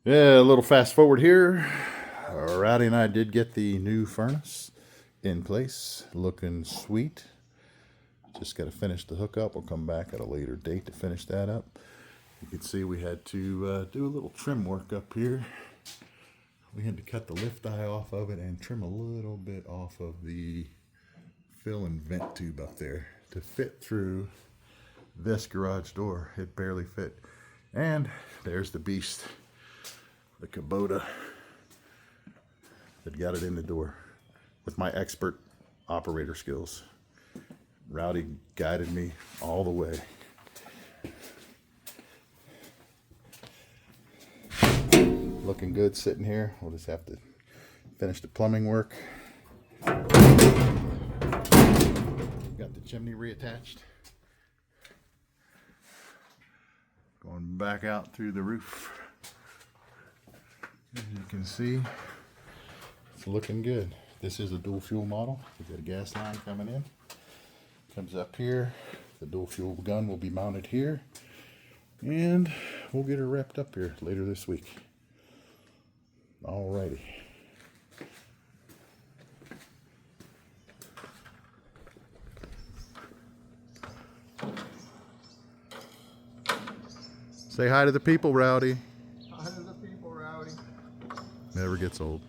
Yeah, a little fast forward here. Rowdy and I did get the new furnace in place, looking sweet. Just got to finish the hookup. We'll come back at a later date to finish that up. You can see we had to do a little trim work up here. We had to cut the lift eye off of it and trim a little bit off of the fill and vent tube up there to fit through this garage door. It barely fit. And there's the beast, the Kubota that got it in the door with my expert operator skills. Rowdy guided me all the way. Looking good sitting here. We'll just have to finish the plumbing work. Got the chimney reattached. Going back out through the roof. As you can see, it's looking good. This is a dual fuel model. We've got a gas line coming in. Comes up here. The dual fuel gun will be mounted here. And we'll get her wrapped up here later this week. Alrighty. Say hi to the people, Rowdy. Hi to the people, Rowdy. Never gets old.